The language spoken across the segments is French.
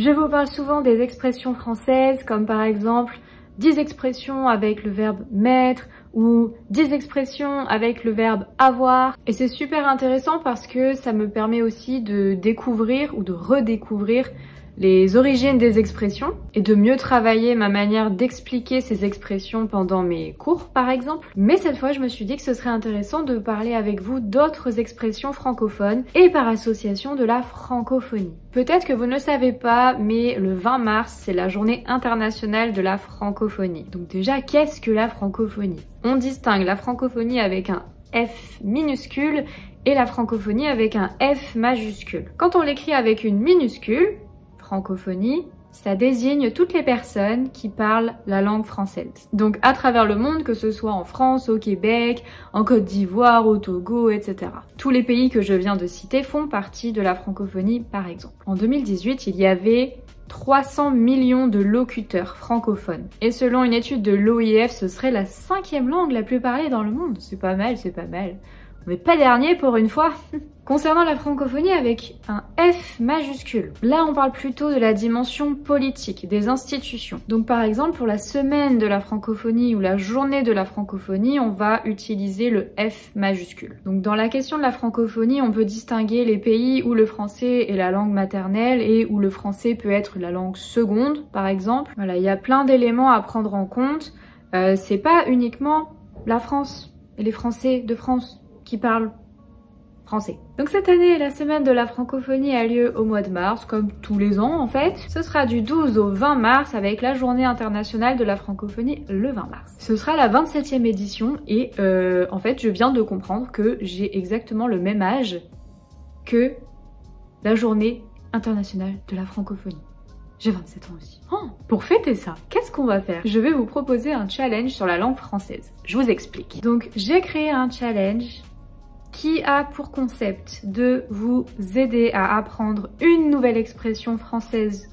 Je vous parle souvent des expressions françaises comme par exemple 10 expressions avec le verbe mettre ou 10 expressions avec le verbe avoir. Et c'est super intéressant parce que ça me permet aussi de découvrir ou de redécouvrir les origines des expressions et de mieux travailler ma manière d'expliquer ces expressions pendant mes cours par exemple. Mais cette fois je me suis dit que ce serait intéressant de parler avec vous d'autres expressions francophones et par association de la francophonie. Peut-être que vous ne le savez pas, mais le 20 mars c'est la journée internationale de la francophonie. Donc déjà, qu'est-ce que la francophonie? On distingue la francophonie avec un F minuscule et la francophonie avec un F majuscule. Quand on l'écrit avec une minuscule, francophonie, ça désigne toutes les personnes qui parlent la langue française. Donc à travers le monde, que ce soit en France, au Québec, en Côte d'Ivoire, au Togo, etc. Tous les pays que je viens de citer font partie de la francophonie par exemple. En 2018, il y avait 300 millions de locuteurs francophones. Et selon une étude de l'OIF, ce serait la 5e langue la plus parlée dans le monde. C'est pas mal, c'est pas mal. On n'est pas dernier pour une fois. Concernant la francophonie avec un F majuscule, là on parle plutôt de la dimension politique, des institutions. Donc par exemple pour la semaine de la francophonie ou la journée de la francophonie, on va utiliser le F majuscule. Donc dans la question de la francophonie, on peut distinguer les pays où le français est la langue maternelle et où le français peut être la langue seconde par exemple. Voilà, il y a plein d'éléments à prendre en compte. C'est pas uniquement la France et les Français de France qui parlent français. Donc cette année, la semaine de la francophonie a lieu au mois de mars, comme tous les ans en fait. Ce sera du 12 au 20 mars avec la journée internationale de la francophonie le 20 mars. Ce sera la 27e édition et en fait je viens de comprendre que j'ai exactement le même âge que la journée internationale de la francophonie. J'ai 27 ans aussi. Oh, pour fêter ça, qu'est-ce qu'on va faire? Je vais vous proposer un challenge sur la langue française. Je vous explique. Donc j'ai créé un challenge qui a pour concept de vous aider à apprendre une nouvelle expression française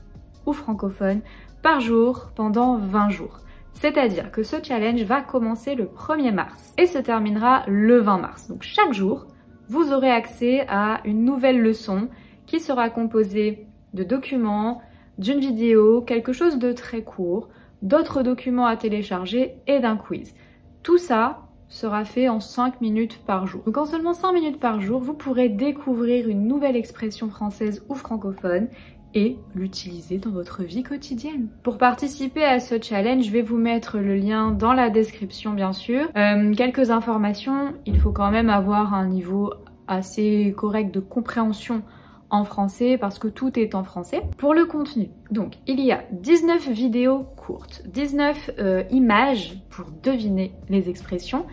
ou francophone par jour pendant 20 jours. C'est-à-dire que ce challenge va commencer le 1er mars et se terminera le 20 mars. Donc chaque jour, vous aurez accès à une nouvelle leçon qui sera composée de documents, d'une vidéo, quelque chose de très court, d'autres documents à télécharger et d'un quiz. Tout ça sera fait en 5 minutes par jour. Donc en seulement 5 minutes par jour, vous pourrez découvrir une nouvelle expression française ou francophone et l'utiliser dans votre vie quotidienne. Pour participer à ce challenge, je vais vous mettre le lien dans la description bien sûr. Quelques informations, il faut quand même avoir un niveau assez correct de compréhension en français parce que tout est en français. Pour le contenu, donc il y a 19 vidéos courtes, 19 images pour deviner les expressions,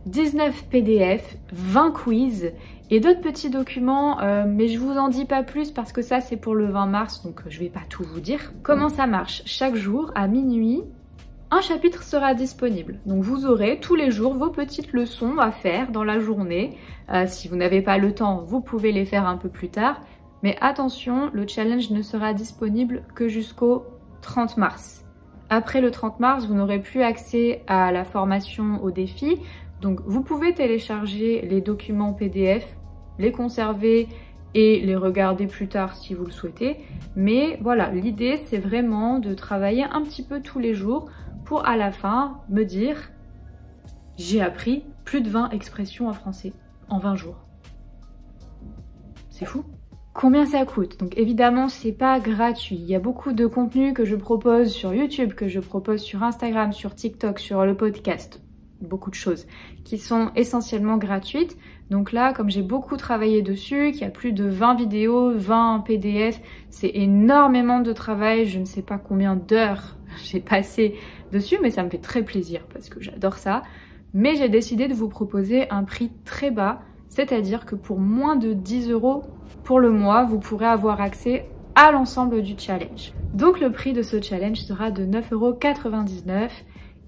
19 PDF, 20 quiz et d'autres petits documents, mais je vous en dis pas plus parce que ça c'est pour le 20 mars donc je vais pas tout vous dire. Comment ça marche? Chaque jour à minuit, un chapitre sera disponible. Donc vous aurez tous les jours vos petites leçons à faire dans la journée. Si vous n'avez pas le temps, vous pouvez les faire un peu plus tard. Mais attention, le challenge ne sera disponible que jusqu'au 30 mars. Après le 30 mars, vous n'aurez plus accès à la formation au défi. Donc vous pouvez télécharger les documents PDF, les conserver et les regarder plus tard si vous le souhaitez. Mais voilà, l'idée c'est vraiment de travailler un petit peu tous les jours pour à la fin me dire j'ai appris plus de 20 expressions en français en 20 jours. C'est fou! Combien ça coûte? Donc évidemment c'est pas gratuit, il y a beaucoup de contenu que je propose sur YouTube, que je propose sur Instagram, sur TikTok, sur le podcast, beaucoup de choses qui sont essentiellement gratuites. Donc là comme j'ai beaucoup travaillé dessus, qu'il y a plus de 20 vidéos, 20 PDF, c'est énormément de travail, je ne sais pas combien d'heures j'ai passé dessus mais ça me fait très plaisir parce que j'adore ça. Mais j'ai décidé de vous proposer un prix très bas, c'est-à-dire que pour moins de 10 € pour le mois, vous pourrez avoir accès à l'ensemble du challenge. Donc le prix de ce challenge sera de 9,99 €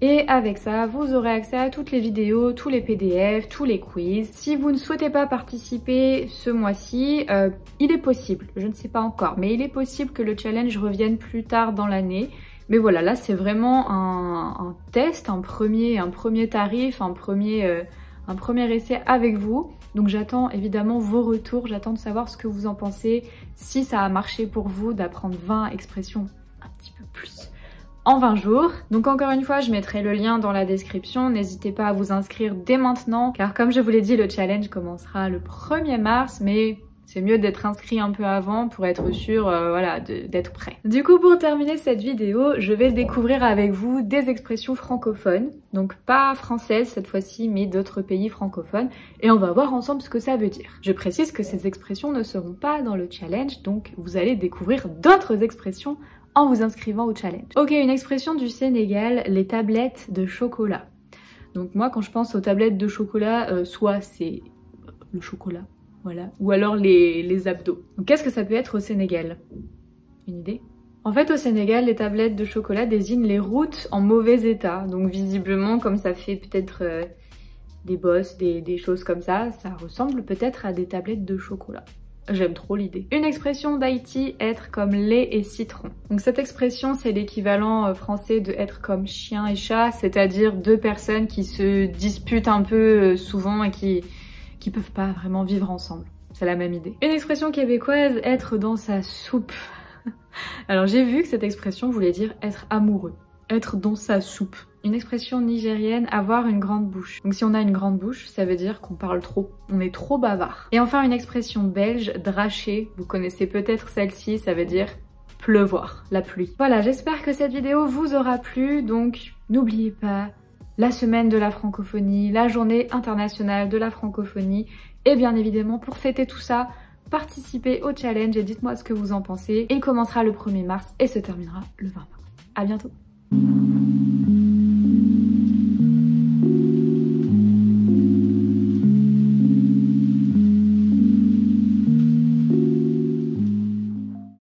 et avec ça, vous aurez accès à toutes les vidéos, tous les PDF, tous les quiz. Si vous ne souhaitez pas participer ce mois-ci, il est possible, je ne sais pas encore, mais il est possible que le challenge revienne plus tard dans l'année. Mais voilà, là c'est vraiment un test, un premier tarif, un premier essai avec vous. Donc j'attends évidemment vos retours, j'attends de savoir ce que vous en pensez, si ça a marché pour vous d'apprendre 20 expressions un petit peu plus en 20 jours. Donc encore une fois, je mettrai le lien dans la description. N'hésitez pas à vous inscrire dès maintenant, car comme je vous l'ai dit, le challenge commencera le 1er mars, mais c'est mieux d'être inscrit un peu avant pour être sûr voilà, d'être prêt. Du coup, pour terminer cette vidéo, je vais découvrir avec vous des expressions francophones. Donc pas françaises cette fois-ci, mais d'autres pays francophones. Et on va voir ensemble ce que ça veut dire. Je précise que ces expressions ne seront pas dans le challenge, donc vous allez découvrir d'autres expressions en vous inscrivant au challenge. Ok, une expression du Sénégal, les tablettes de chocolat. Donc moi, quand je pense aux tablettes de chocolat, soit c'est le chocolat, voilà, ou alors les abdos. Donc qu'est-ce que ça peut être au Sénégal? Une idée? En fait, au Sénégal, les tablettes de chocolat désignent les routes en mauvais état. Donc visiblement, comme ça fait peut-être des bosses, des choses comme ça ressemble peut-être à des tablettes de chocolat. J'aime trop l'idée. Une expression d'Haïti, être comme lait et citron. Donc cette expression, c'est l'équivalent français de être comme chien et chat, c'est-à-dire deux personnes qui se disputent un peu souvent et qui peuvent pas vraiment vivre ensemble. C'est la même idée. Une expression québécoise, être dans sa soupe. Alors j'ai vu que cette expression voulait dire être amoureux, être dans sa soupe. Une expression nigérienne, avoir une grande bouche. Donc si on a une grande bouche, ça veut dire qu'on parle trop, on est trop bavard. Et enfin une expression belge, dracher, vous connaissez peut-être celle-ci, ça veut dire pleuvoir, la pluie. Voilà, j'espère que cette vidéo vous aura plu, donc n'oubliez pas la semaine de la francophonie, la journée internationale de la francophonie, et bien évidemment pour fêter tout ça, participez au challenge et dites-moi ce que vous en pensez. Il commencera le 1er mars et se terminera le 20 mars. À bientôt.